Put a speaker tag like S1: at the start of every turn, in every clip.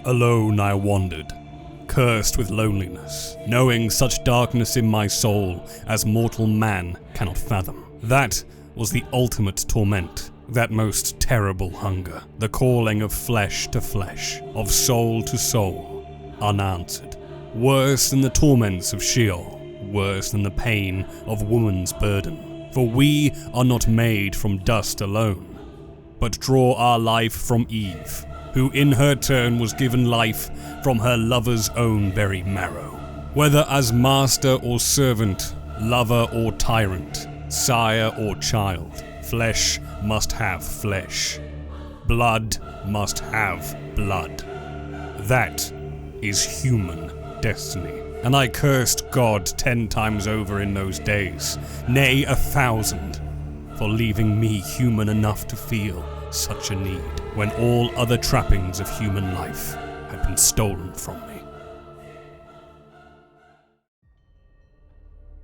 S1: Alone I wandered, cursed with loneliness, knowing such darkness in my soul as mortal man cannot fathom. That was the ultimate torment, that most terrible hunger, the calling of flesh to flesh, of soul to soul, unanswered. Worse than the torments of Sheol, worse than the pain of woman's burden. For we are not made from dust alone, but draw our life from Eve, who in her turn was given life from her lover's own very marrow. Whether as master or servant, lover or tyrant, sire or child, flesh must have flesh. Blood must have blood. That is human destiny. And I cursed God 10 times over in those days, nay 1,000, for leaving me human enough to feel such a need, when all other trappings of human life had been stolen from me.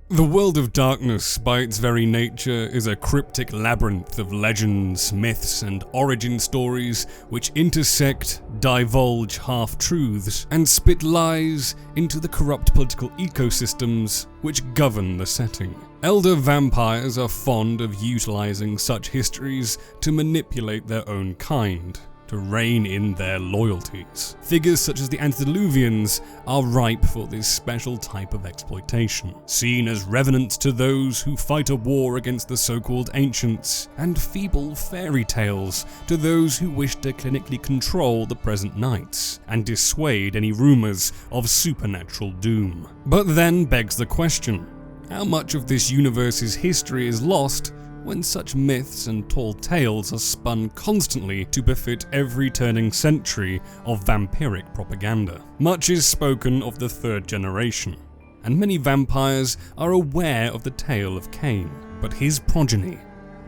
S1: The world of darkness, by its very nature, is a cryptic labyrinth of legends, myths, and origin stories which intersect, divulge half-truths, and spit lies into the corrupt political ecosystems which govern the setting. Elder vampires are fond of utilizing such histories to manipulate their own kind, to rein in their loyalties. Figures such as the Antediluvians are ripe for this special type of exploitation, seen as revenants to those who fight a war against the so-called ancients, and feeble fairy tales to those who wish to clinically control the present knights, and dissuade any rumors of supernatural doom. But then begs the question, how much of this universe's history is lost when such myths and tall tales are spun constantly to befit every turning century of vampiric propaganda? Much is spoken of the third generation, and many vampires are aware of the tale of Caine, but his progeny,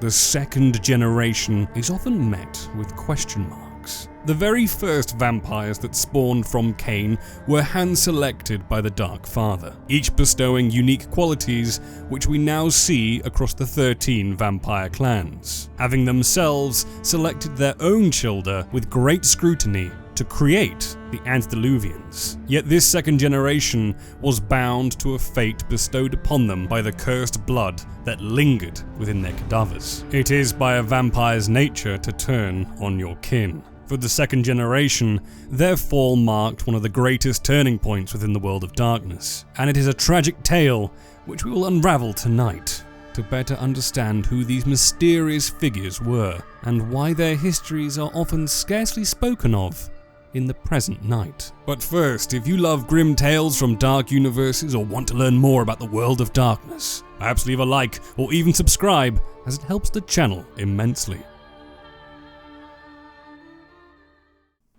S1: the second generation, is often met with question marks. The very first vampires that spawned from Caine were hand-selected by the Dark Father, each bestowing unique qualities which we now see across the 13 vampire clans, having themselves selected their own children with great scrutiny to create the Antediluvians. Yet this second generation was bound to a fate bestowed upon them by the cursed blood that lingered within their cadavers. It is by a vampire's nature to turn on your kin. For the second generation, their fall marked one of the greatest turning points within the world of darkness, and it is a tragic tale which we will unravel tonight to better understand who these mysterious figures were and why their histories are often scarcely spoken of in the present night. But first, if you love grim tales from dark universes or want to learn more about the world of darkness, perhaps leave a like or even subscribe, as it helps the channel immensely.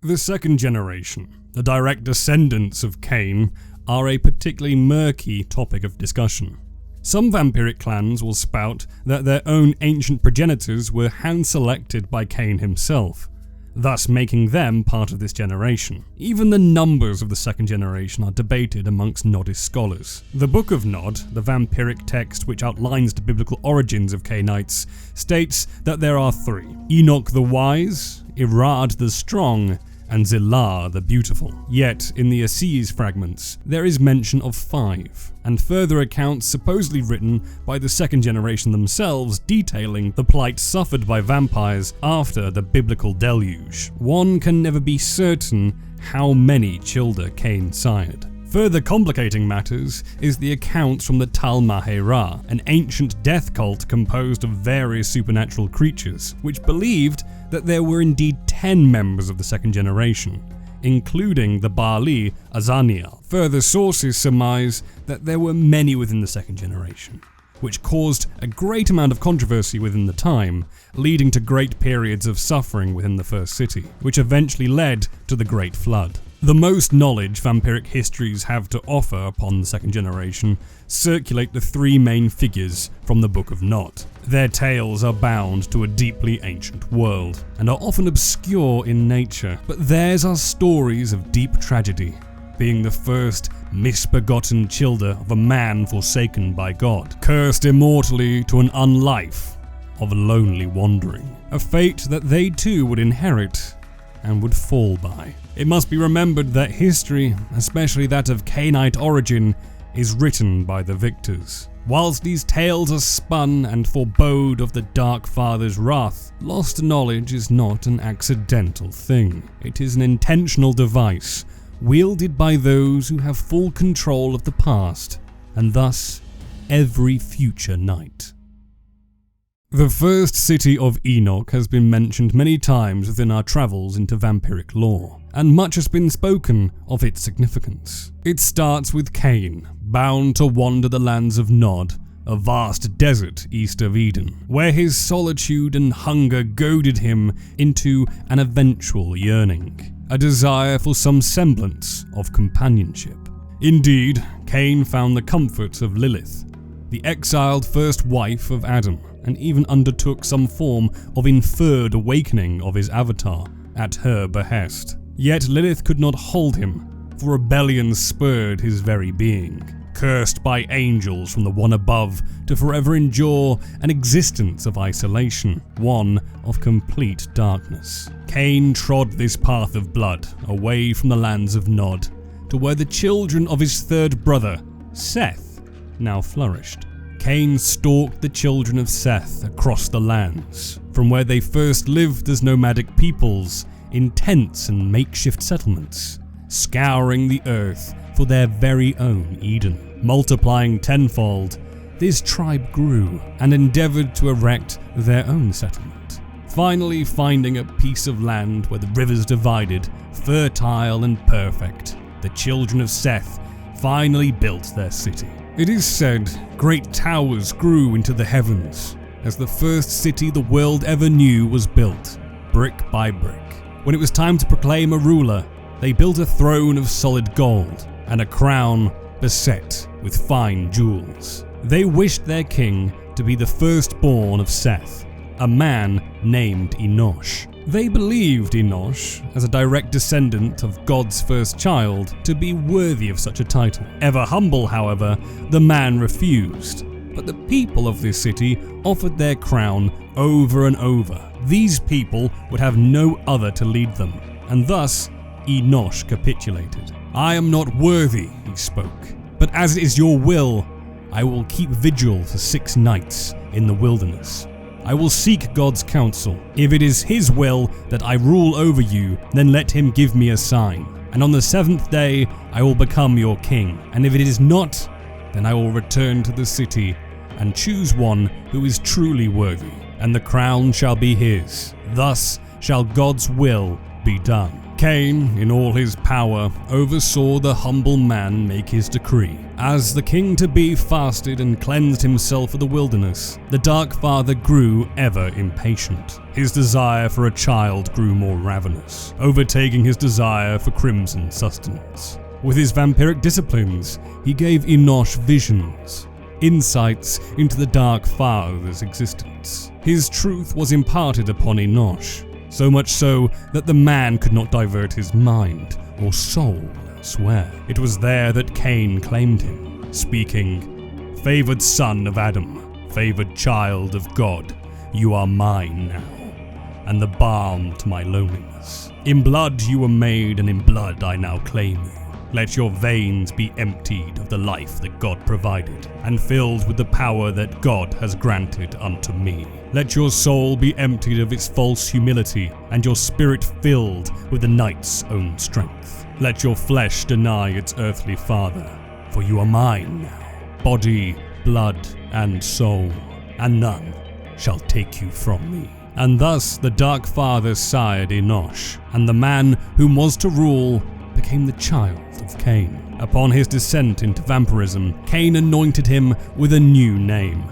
S1: The second generation, the direct descendants of Caine, are a particularly murky topic of discussion. Some vampiric clans will spout that their own ancient progenitors were hand-selected by Caine himself, thus making them part of this generation. Even the numbers of the second generation are debated amongst Nodist scholars. The Book of Nod, the vampiric text which outlines the biblical origins of Cainites, states that there are 3: Enoch the Wise, Irad the Strong, and Zillah the Beautiful. Yet, in the Assize fragments, there is mention of 5, and further accounts supposedly written by the second generation themselves detailing the plight suffered by vampires after the biblical deluge. One can never be certain how many children Caine sired. Further complicating matters is the accounts from the Tal Mahera, an ancient death cult composed of various supernatural creatures, which believed that there were indeed 10 members of the second generation, including the Baali Azaniel. Further sources surmise that there were many within the second generation, which caused a great amount of controversy within the time, leading to great periods of suffering within the first city, which eventually led to the Great Flood. The most knowledge vampiric histories have to offer upon the second generation circulate the 3 main figures from the Book of Nod. Their tales are bound to a deeply ancient world, and are often obscure in nature, but theirs are stories of deep tragedy, being the first misbegotten children of a man forsaken by God, cursed immortally to an unlife of lonely wandering, a fate that they too would inherit and would fall by. It must be remembered that history, especially that of Cainite origin, is written by the victors. Whilst these tales are spun and forebode of the Dark Father's wrath, lost knowledge is not an accidental thing. It is an intentional device, wielded by those who have full control of the past, and thus every future night. The first city of Enoch has been mentioned many times within our travels into vampiric lore, and much has been spoken of its significance. It starts with Cain, bound to wander the lands of Nod, a vast desert east of Eden, where his solitude and hunger goaded him into an eventual yearning, a desire for some semblance of companionship. Indeed, Cain found the comfort of Lilith, the exiled first wife of Adam, and even undertook some form of inferred awakening of his avatar at her behest. Yet Lilith could not hold him, for rebellion spurred his very being. Cursed by angels from the one above to forever endure an existence of isolation, one of complete darkness. Cain trod this path of blood away from the lands of Nod to where the children of his third brother, Seth, now flourished. Cain stalked the children of Seth across the lands, from where they first lived as nomadic peoples in tents and makeshift settlements, scouring the earth for their very own Eden. Multiplying tenfold, this tribe grew and endeavored to erect their own settlement, finally finding a piece of land where the rivers divided, fertile and perfect. The children of Seth finally built their city. It is said great towers grew into the heavens as the first city the world ever knew was built, brick by brick. When it was time to proclaim a ruler, they built a throne of solid gold and a crown beset with fine jewels. They wished their king to be the firstborn of Seth, a man named Enosh. They believed Enosh, as a direct descendant of God's first child, to be worthy of such a title. Ever humble, however, the man refused. But the people of this city offered their crown over and over. These people would have no other to lead them, and thus Enosh capitulated. "I am not worthy," he spoke, "but as it is your will, I will keep vigil for 6 nights in the wilderness. I will seek God's counsel. If it is his will that I rule over you, then let him give me a sign. And on the 7th day I will become your king. And if it is not, then I will return to the city and choose one who is truly worthy, and the crown shall be his. Thus shall God's will be done." Cain, in all his power, oversaw the humble man make his decree. As the king-to-be fasted and cleansed himself of the wilderness, the Dark Father grew ever impatient. His desire for a child grew more ravenous, overtaking his desire for crimson sustenance. With his vampiric disciplines, he gave Enosh visions, insights into the Dark Father's existence. His truth was imparted upon Enosh, so much so that the man could not divert his mind or soul elsewhere. It was there that Cain claimed him, speaking, "Favored son of Adam, favored child of God, you are mine now, and the balm to my loneliness. In blood you were made, and in blood I now claim you. Let your veins be emptied of the life that God provided, and filled with the power that God has granted unto me. Let your soul be emptied of its false humility, and your spirit filled with the night's own strength. Let your flesh deny its earthly father, for you are mine now, body, blood, and soul, and none shall take you from me." And thus the Dark Father sired Enosh, and the man whom was to rule became the child of Cain. Upon his descent into vampirism, Cain anointed him with a new name,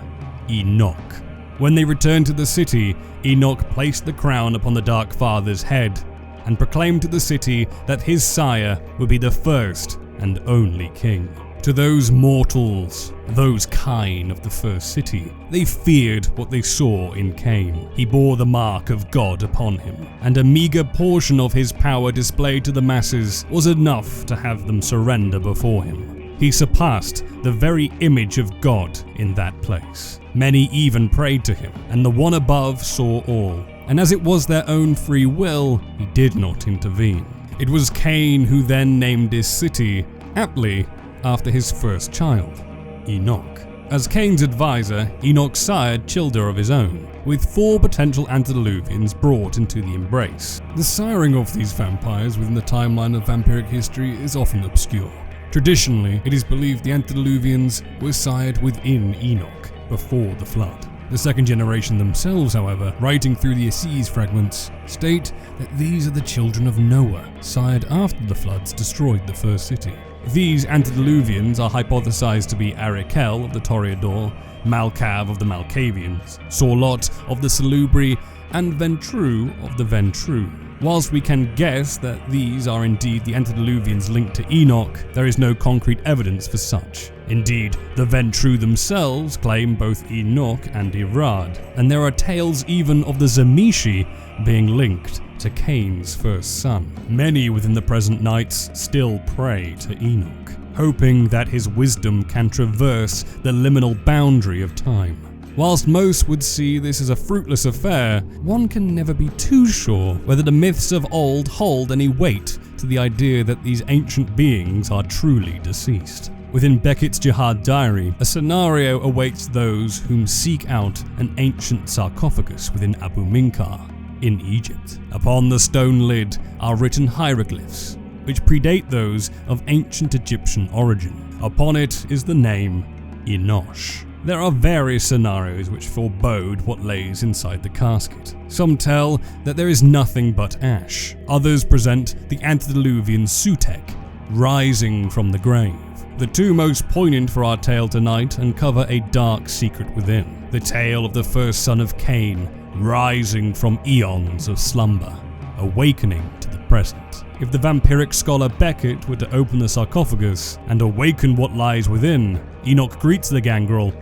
S1: Enoch. When they returned to the city, Enoch placed the crown upon the Dark Father's head and proclaimed to the city that his sire would be the first and only king. To those mortals, those Cain of the first city, they feared what they saw in Cain. He bore the mark of God upon him, and a meager portion of his power displayed to the masses was enough to have them surrender before him. He surpassed the very image of God in that place. Many even prayed to him, and the one above saw all. and as it was their own free will, he did not intervene. It was Caine who then named his city, aptly, after his first child, Enoch. As Caine's advisor, Enoch sired children of his own, with 4 potential Antediluvians brought into the embrace. The siring of these vampires within the timeline of vampiric history is often obscure. Traditionally, it is believed the Antediluvians were sired within Enoch, before the flood. The second generation themselves, however, writing through the Essenes fragments, state that these are the children of Noah, sired after the floods destroyed the first city. These Antediluvians are hypothesized to be Arikel of the Toreador, Malkav of the Malkavians, Sorlot of the Salubri, and Ventru of the Ventru. Whilst we can guess that these are indeed the Antediluvians linked to Enoch, there is no concrete evidence for such. Indeed, the Ventru themselves claim both Enoch and Irad, and there are tales even of the Zamishi being linked to Caine's first son. Many within the present Knights still pray to Enoch, hoping that his wisdom can traverse the liminal boundary of time. Whilst most would see this as a fruitless affair, one can never be too sure whether the myths of old hold any weight to the idea that these ancient beings are truly deceased. Within Beckett's Jihad diary, a scenario awaits those whom seek out an ancient sarcophagus within Abu Minkar in Egypt. Upon the stone lid are written hieroglyphs, which predate those of ancient Egyptian origin. Upon it is the name Enosh. There are various scenarios which forebode what lays inside the casket. Some tell that there is nothing but ash. Others present the antediluvian Sutek, rising from the grave. The 2 most poignant for our tale tonight uncover a dark secret within. The tale of the first son of Caine, rising from eons of slumber, awakening to the present. If the vampiric scholar Beckett were to open the sarcophagus and awaken what lies within, Enoch greets the gangrel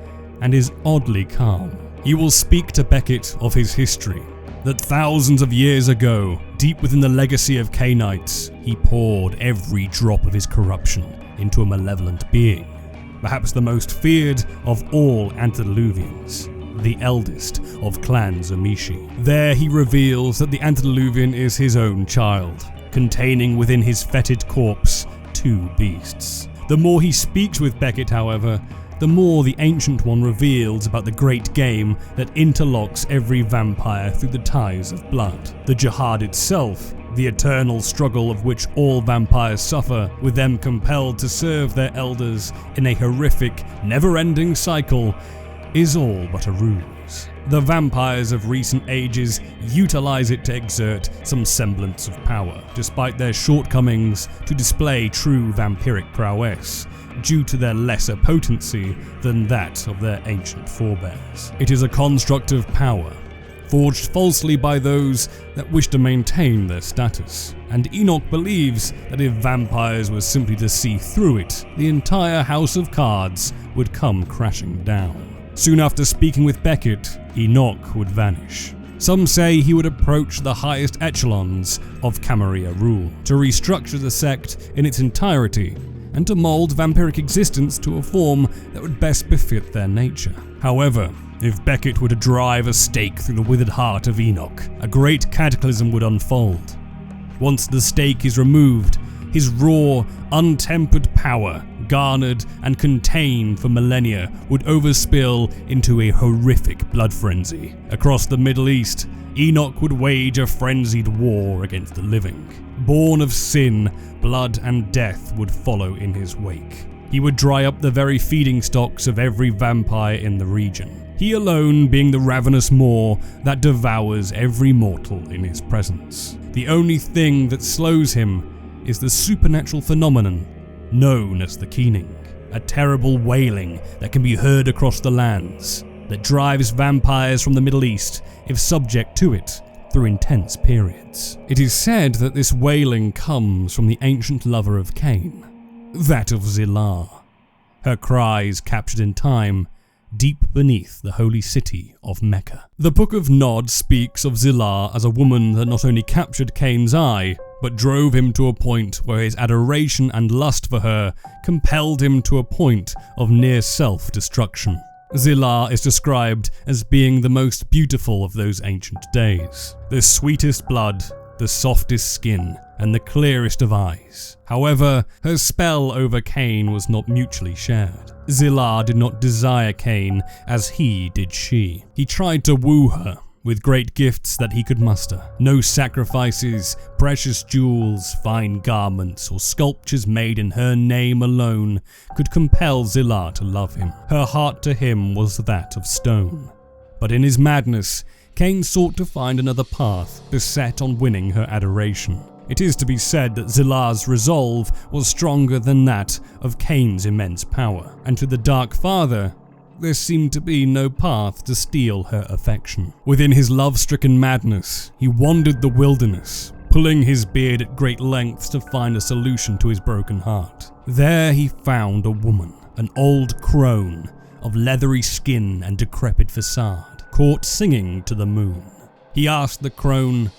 S1: and is oddly calm. He will speak to Beckett of his history, that thousands of years ago, deep within the legacy of Cainites, he poured every drop of his corruption into a malevolent being, perhaps the most feared of all Antediluvians, the eldest of Clan Zamishi. There he reveals that the Antediluvian is his own child, containing within his fetid corpse 2 beasts. The more he speaks with Beckett, however, the more the Ancient One reveals about the great game that interlocks every vampire through the ties of blood. The Jihad itself, the eternal struggle of which all vampires suffer, with them compelled to serve their elders in a horrific, never-ending cycle, is all but a ruse. The vampires of recent ages utilize it to exert some semblance of power, despite their shortcomings, to display true vampiric prowess, due to their lesser potency than that of their ancient forebears. It is a construct of power, forged falsely by those that wish to maintain their status, and Enoch believes that if vampires were simply to see through it, the entire house of cards would come crashing down. Soon after speaking with Beckett, Enoch would vanish. Some say he would approach the highest echelons of Camarilla rule, to restructure the sect in its entirety, and to mould vampiric existence to a form that would best befit their nature. However, if Beckett were to drive a stake through the withered heart of Enoch, a great cataclysm would unfold. Once the stake is removed, his raw, untempered power, garnered and contained for millennia, would overspill into a horrific blood frenzy. Across the Middle East, Enoch would wage a frenzied war against the living. Born of sin, blood and death would follow in his wake. He would dry up the very feeding stocks of every vampire in the region, he alone being the ravenous maw that devours every mortal in his presence. The only thing that slows him is the supernatural phenomenon known as the keening, a terrible wailing that can be heard across the lands, that drives vampires from the Middle East, if subject to it, through intense periods. It is said that this wailing comes from the ancient lover of Caine, that of Zillah, her cries captured in time deep beneath the holy city of Mecca. The Book of Nod speaks of Zillah as a woman that not only captured Caine's eye, but drove him to a point where his adoration and lust for her compelled him to a point of near self-destruction. Zillah is described as being the most beautiful of those ancient days, the sweetest blood, the softest skin, and the clearest of eyes. However, her spell over Caine was not mutually shared. Zillah did not desire Caine as he did she. He tried to woo her with great gifts that he could muster. No sacrifices, precious jewels, fine garments, or sculptures made in her name alone could compel Zillah to love him. Her heart to him was that of stone. But in his madness, Caine sought to find another path beset on winning her adoration. It is to be said that Zillah's resolve was stronger than that of Caine's immense power, and to the Dark Father, there seemed to be no path to steal her affection. Within his love-stricken madness, he wandered the wilderness, pulling his beard at great lengths to find a solution to his broken heart. There he found a woman, an old crone of leathery skin and decrepit facade, caught singing to the moon. He asked the crone,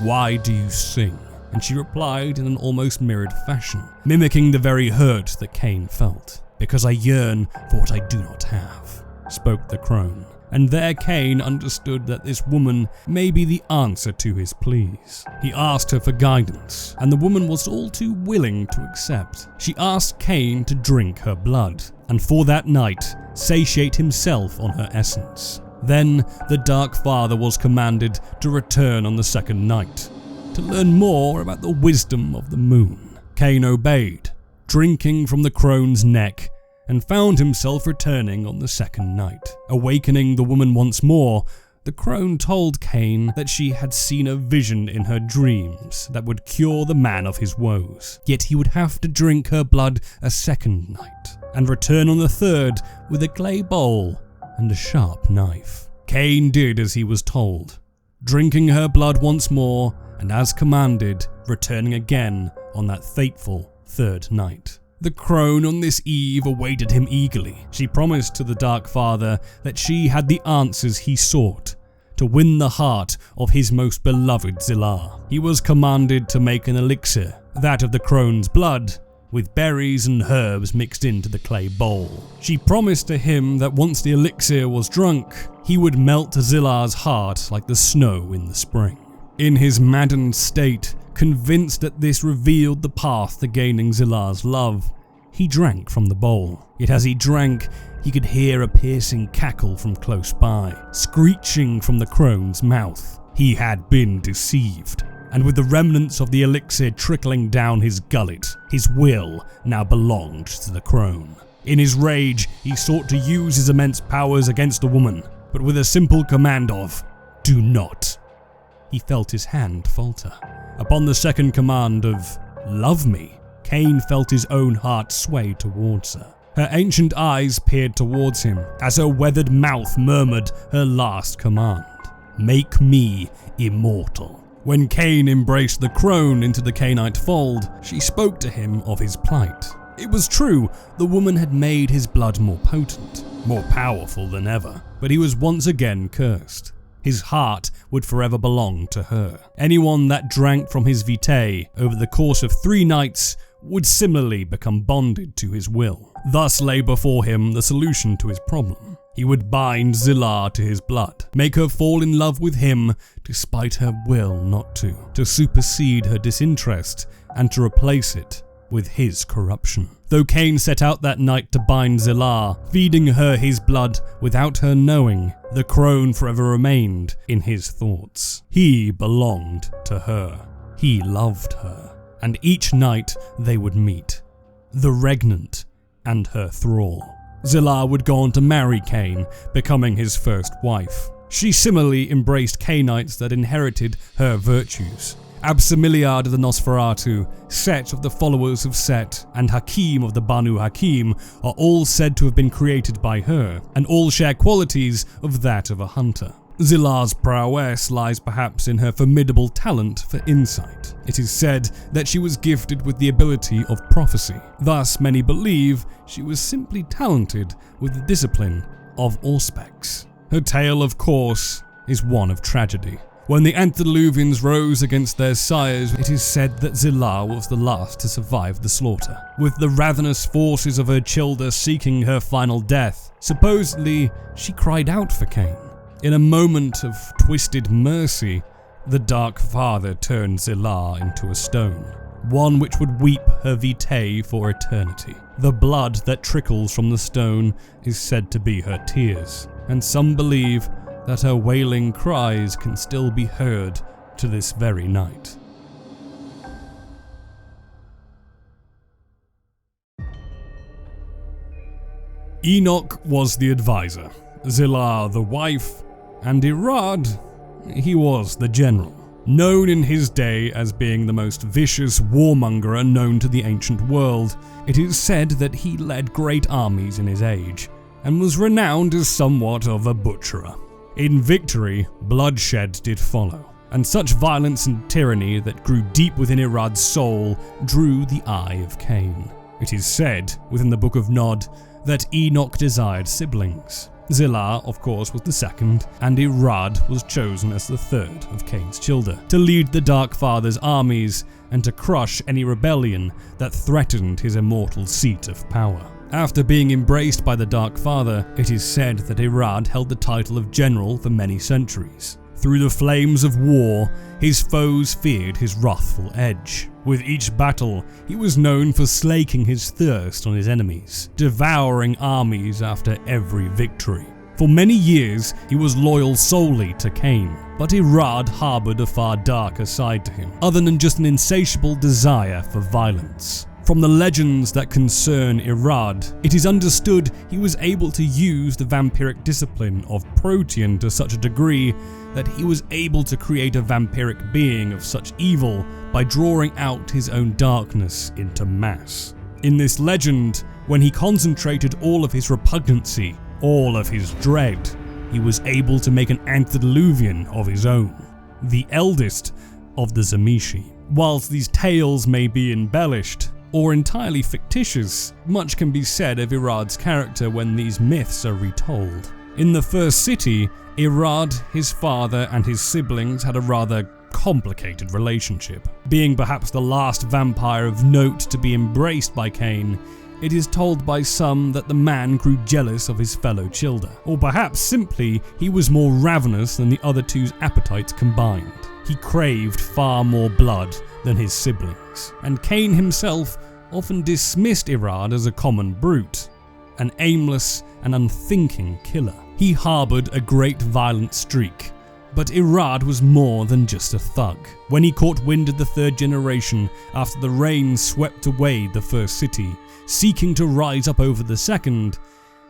S1: "Why do you sing?" And she replied in an almost mirrored fashion, mimicking the very hurt that Caine felt. "Because I yearn for what I do not have," spoke the crone. And there Caine understood that this woman may be the answer to his pleas. He asked her for guidance, and the woman was all too willing to accept. She asked Caine to drink her blood, and for that night satiate himself on her essence. Then the Dark Father was commanded to return on the second night, to learn more about the wisdom of the moon. Caine obeyed, drinking from the crone's neck, and found himself returning on the second night. Awakening the woman once more, the crone told Caine that she had seen a vision in her dreams that would cure the man of his woes. Yet he would have to drink her blood a second night, and return on the third with a clay bowl and a sharp knife. Caine did as he was told, drinking her blood once more, and as commanded, returning again on that fateful third night. The crone on this eve awaited him eagerly. She promised to the Dark Father that she had the answers he sought to win the heart of his most beloved Zillah. He was commanded to make an elixir, that of the crone's blood, with berries and herbs mixed into the clay bowl. She promised to him that once the elixir was drunk, he would melt Zillah's heart like the snow in the spring. In his maddened state, convinced that this revealed the path to gaining Zillah's love, he drank from the bowl. Yet as he drank, he could hear a piercing cackle from close by, screeching from the crone's mouth. He had been deceived, and with the remnants of the elixir trickling down his gullet, his will now belonged to the crone. In his rage, he sought to use his immense powers against the woman, but with a simple command of, "Do not," he felt his hand falter. Upon the second command of, "Love me," Caine felt his own heart sway towards her. Her ancient eyes peered towards him as her weathered mouth murmured her last command, "Make me immortal." When Caine embraced the crone into the Cainite fold, she spoke to him of his plight. It was true, the woman had made his blood more potent, more powerful than ever, but he was once again cursed. His heart would forever belong to her. Anyone that drank from his vitae over the course of 3 nights would similarly become bonded to his will. Thus lay before him the solution to his problem. He would bind Zillah to his blood, make her fall in love with him despite her will not to supersede her disinterest and to replace it with his corruption. Though Caine set out that night to bind Zillah, feeding her his blood without her knowing, the crone forever remained in his thoughts. He belonged to her. He loved her. And each night they would meet, the regnant and her thrall. Zillah would go on to marry Caine, becoming his first wife. She similarly embraced Cainites that inherited her virtues. Absimiliad of the Nosferatu, Set of the followers of Set, and Hakim of the Banu Hakim are all said to have been created by her, and all share qualities of that of a hunter. Zillah's prowess lies perhaps in her formidable talent for insight. It is said that she was gifted with the ability of prophecy. Thus, many believe she was simply talented with the discipline of Auspex. Her tale, of course, is one of tragedy. When the Antediluvians rose against their sires, it is said that Zillah was the last to survive the slaughter, with the ravenous forces of her children seeking her final death. Supposedly, she cried out for Caine. In a moment of twisted mercy, the Dark Father turned Zillah into a stone, one which would weep her vitae for eternity. The blood that trickles from the stone is said to be her tears, and some believe that her wailing cries can still be heard to this very night. Enoch was the advisor, Zillah the wife, and Irad, he was the general. Known in his day as being the most vicious warmonger known to the ancient world, it is said that he led great armies in his age, and was renowned as somewhat of a butcherer. In victory, bloodshed did follow, and such violence and tyranny that grew deep within Irad's soul drew the eye of Caine. It is said, within the Book of Nod, that Enoch desired siblings. Zillah, of course, was the second, and Irad was chosen as the third of Caine's children, to lead the Dark Father's armies and to crush any rebellion that threatened his immortal seat of power. After being embraced by the Dark Father, it is said that Irad held the title of general for many centuries. Through the flames of war, his foes feared his wrathful edge. With each battle, he was known for slaking his thirst on his enemies, devouring armies after every victory. For many years, he was loyal solely to Caine, but Irad harbored a far darker side to him, other than just an insatiable desire for violence. From the legends that concern Irad, it is understood he was able to use the vampiric discipline of Protean to such a degree that he was able to create a vampiric being of such evil by drawing out his own darkness into mass. In this legend, when he concentrated all of his repugnancy, all of his dread, he was able to make an Antediluvian of his own, the eldest of the Zamishi. Whilst these tales may be embellished, or entirely fictitious, much can be said of Irad's character when these myths are retold. In the first city, Irad, his father, and his siblings had a rather complicated relationship. Being perhaps the last vampire of note to be embraced by Caine, it is told by some that the man grew jealous of his fellow children, or perhaps simply he was more ravenous than the other two's appetites combined. He craved far more blood than his siblings, and Caine himself often dismissed Irad as a common brute, an aimless and unthinking killer. He harbored a great violent streak, but Irad was more than just a thug. When he caught wind of the third generation after the rains swept away the first city, seeking to rise up over the second,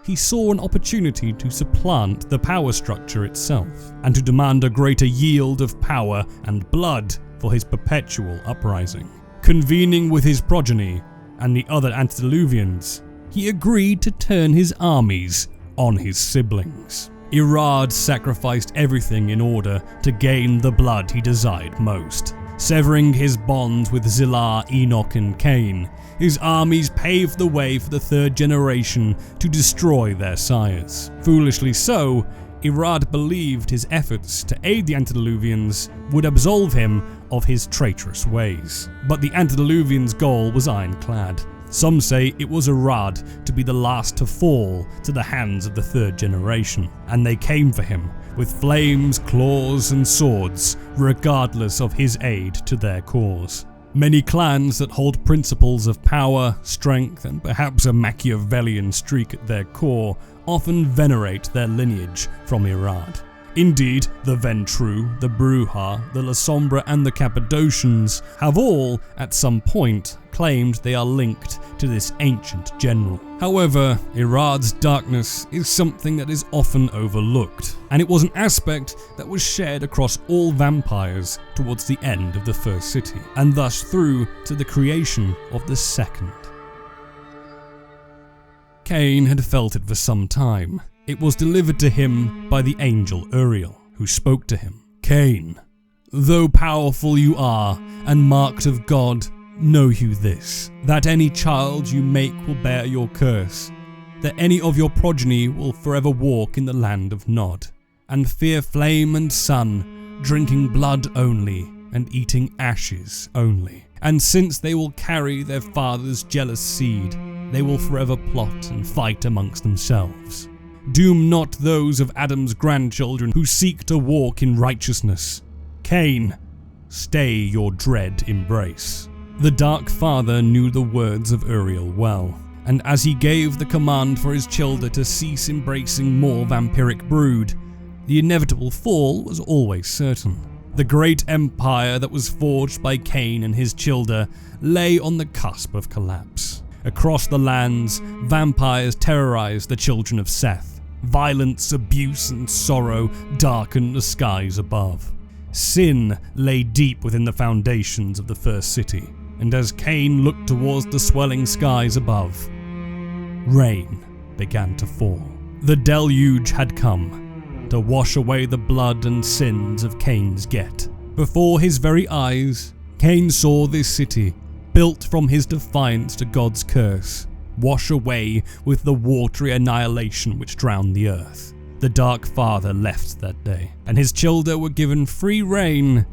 S1: he saw an opportunity to supplant the power structure itself, and to demand a greater yield of power and blood for his perpetual uprising. Convening with his progeny and the other Antediluvians, he agreed to turn his armies on his siblings. Irad sacrificed everything in order to gain the blood he desired most. Severing his bonds with Zillah, Enoch, and Caine, his armies paved the way for the third generation to destroy their sires. Foolishly so, Irad believed his efforts to aid the Antediluvians would absolve him of his traitorous ways. But the Antediluvians' goal was ironclad. Some say it was Irad to be the last to fall to the hands of the third generation, and they came for him with flames, claws, and swords, regardless of his aid to their cause. Many clans that hold principles of power, strength, and perhaps a Machiavellian streak at their core often venerate their lineage from Irad. Indeed, the Ventru, the Bruja, the La Sombra, and the Cappadocians have all, at some point, claimed they are linked to this ancient general. However, Irad's darkness is something that is often overlooked, and it was an aspect that was shared across all vampires towards the end of the first city, and thus through to the creation of the second. Caine had felt it for some time. It was delivered to him by the angel Uriel, who spoke to him. "Caine, though powerful you are, and marked of God, know you this, that any child you make will bear your curse, that any of your progeny will forever walk in the land of Nod, and fear flame and sun, drinking blood only and eating ashes only. And since they will carry their father's jealous seed, they will forever plot and fight amongst themselves. Doom not those of Adam's grandchildren who seek to walk in righteousness. Cain, stay your dread embrace." The Dark Father knew the words of Uriel well, and as he gave the command for his children to cease embracing more vampiric brood, the inevitable fall was always certain. The great empire that was forged by Cain and his children lay on the cusp of collapse. Across the lands, vampires terrorized the children of Seth. Violence, abuse, and sorrow darkened the skies above. Sin lay deep within the foundations of the first city, and as Cain looked towards the swelling skies above, rain began to fall. The deluge had come to wash away the blood and sins of Cain's get. Before his very eyes, Cain saw this city, built from his defiance to God's curse, wash away with the watery annihilation which drowned the earth. The Dark Father left that day, and his children were given free rein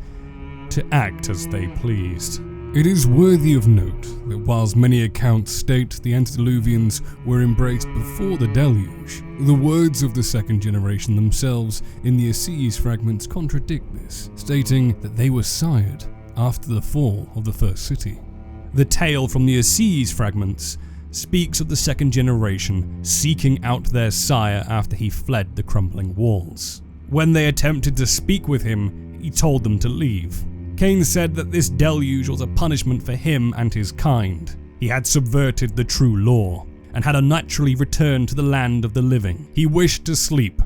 S1: to act as they pleased. It is worthy of note that whilst many accounts state the Antediluvians were embraced before the deluge, the words of the second generation themselves in the Assize fragments contradict this, stating that they were sired after the fall of the first city. The tale from the Assize fragments speaks of the second generation seeking out their sire after he fled the crumbling walls. When they attempted to speak with him, he told them to leave. Cain said that this deluge was a punishment for him and his kind. He had subverted the true law, and had unnaturally returned to the land of the living. He wished to sleep,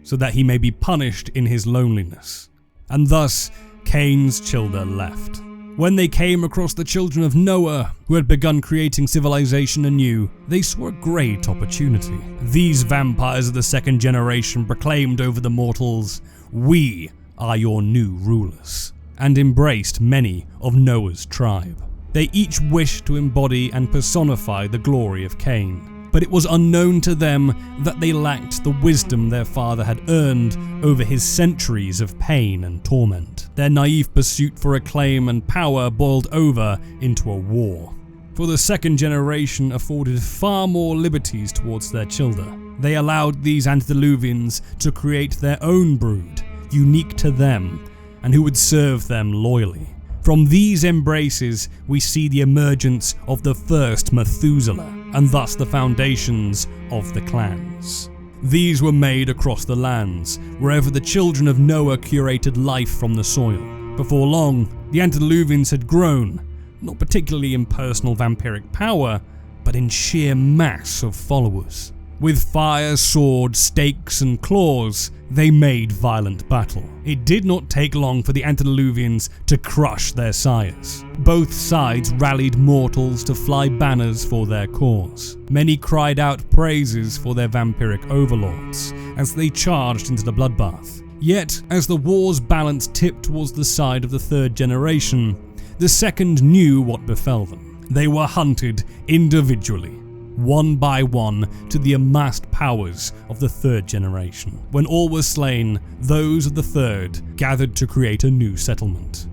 S1: so that he may be punished in his loneliness. And thus, Cain's children left. When they came across the children of Noah, who had begun creating civilization anew, they saw a great opportunity. These vampires of the second generation proclaimed over the mortals, "We are your new rulers," and embraced many of Noah's tribe. They each wished to embody and personify the glory of Cain, but it was unknown to them that they lacked the wisdom their father had earned over his centuries of pain and torment. Their naive pursuit for acclaim and power boiled over into a war. For the second generation afforded far more liberties towards their children. They allowed these Antediluvians to create their own brood, unique to them, and who would serve them loyally. From these embraces, we see the emergence of the first Methuselah, and thus the foundations of the clans. These were made across the lands, wherever the children of Noah curated life from the soil. Before long, the Antediluvians had grown, not particularly in personal vampiric power, but in sheer mass of followers. With fire, sword, stakes, and claws, they made violent battle. It did not take long for the Antediluvians to crush their sires. Both sides rallied mortals to fly banners for their cause. Many cried out praises for their vampiric overlords as they charged into the bloodbath. Yet, as the war's balance tipped towards the side of the third generation, the second knew what befell them. They were hunted individually, one by one, to the amassed powers of the third generation. When all were slain, those of the third gathered to create a new settlement.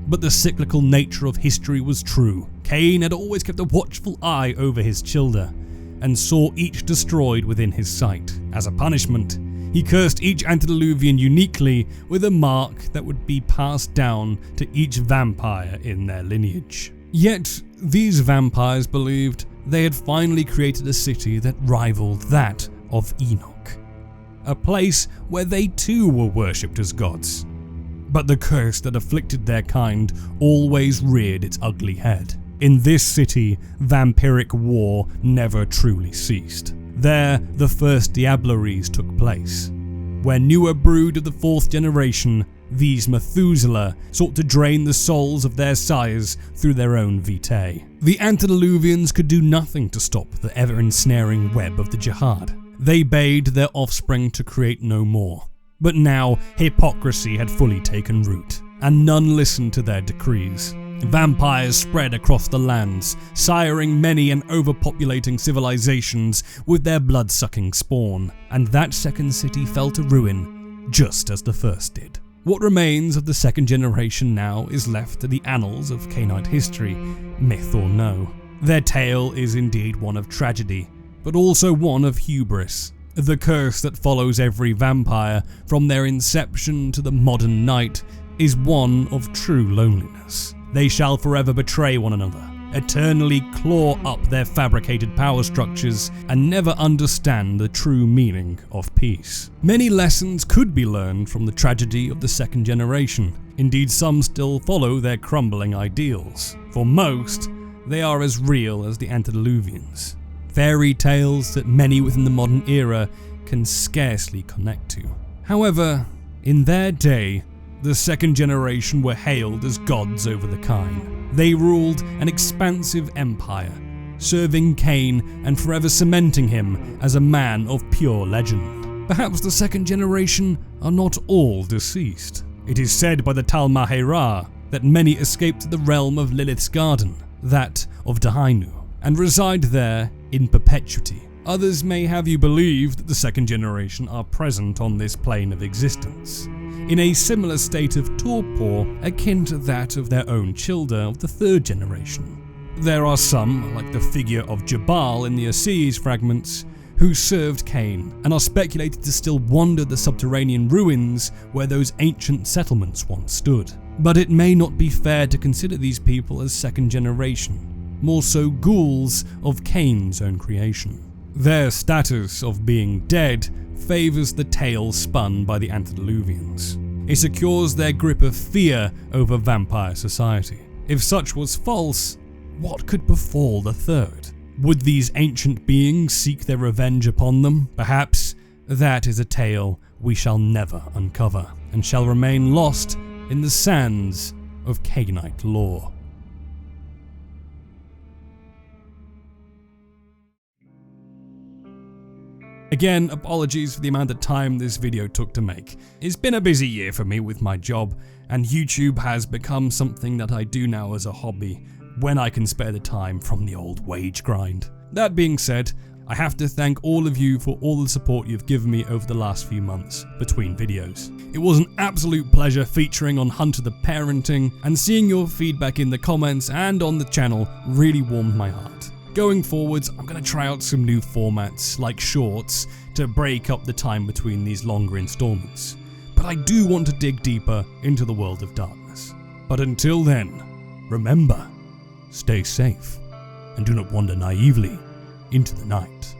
S1: But the cyclical nature of history was true. Cain had always kept a watchful eye over his children, and saw each destroyed within his sight. As a punishment, he cursed each Antediluvian uniquely with a mark that would be passed down to each vampire in their lineage. Yet, these vampires believed they had finally created a city that rivaled that of Enoch, a place where they too were worshipped as gods. But the curse that afflicted their kind always reared its ugly head. In this city, vampiric war never truly ceased. There, the first diableries took place, where newer brood of the fourth generation, these Methuselah, sought to drain the souls of their sires through their own vitae. The Antediluvians could do nothing to stop the ever-ensnaring web of the jihad. They bade their offspring to create no more. But now, hypocrisy had fully taken root, and none listened to their decrees. Vampires spread across the lands, siring many and overpopulating civilizations with their blood-sucking spawn, and that second city fell to ruin just as the first did. What remains of the second generation now is left to the annals of Cainite history, myth or no. Their tale is indeed one of tragedy, but also one of hubris. The curse that follows every vampire from their inception to the modern night is one of true loneliness. They shall forever betray one another, eternally claw up their fabricated power structures, and never understand the true meaning of peace. Many lessons could be learned from the tragedy of the second generation. Indeed, some still follow their crumbling ideals. For most, they are as real as the Antediluvians. Fairy tales that many within the modern era can scarcely connect to. However, in their day, the second generation were hailed as gods over the Caine. They ruled an expansive empire, serving Caine and forever cementing him as a man of pure legend. Perhaps the second generation are not all deceased. It is said by the Tal Mahera that many escaped the realm of Lilith's garden, that of Dahainu, and reside there in perpetuity. Others may have you believe that the second generation are present on this plane of existence, in a similar state of torpor akin to that of their own children of the third generation. There are some, like the figure of Jabal in the Assis fragments, who served Caine and are speculated to still wander the subterranean ruins where those ancient settlements once stood. But it may not be fair to consider these people as second generation, more so ghouls of Caine's own creation. Their status of being dead favours the tale spun by the Antediluvians. It secures their grip of fear over vampire society. If such was false, what could befall the third? Would these ancient beings seek their revenge upon them? Perhaps that is a tale we shall never uncover, and shall remain lost in the sands of Cainite lore. Again, apologies for the amount of time this video took to make. It's been a busy year for me with my job, and YouTube has become something that I do now as a hobby, when I can spare the time from the old wage grind. That being said, I have to thank all of you for all the support you've given me over the last few months between videos. It was an absolute pleasure featuring on Hunter the Parenting, and seeing your feedback in the comments and on the channel really warmed my heart. Going forwards, I'm going to try out some new formats, like shorts, to break up the time between these longer installments. But I do want to dig deeper into the world of darkness. But until then, remember, stay safe, and do not wander naively into the night.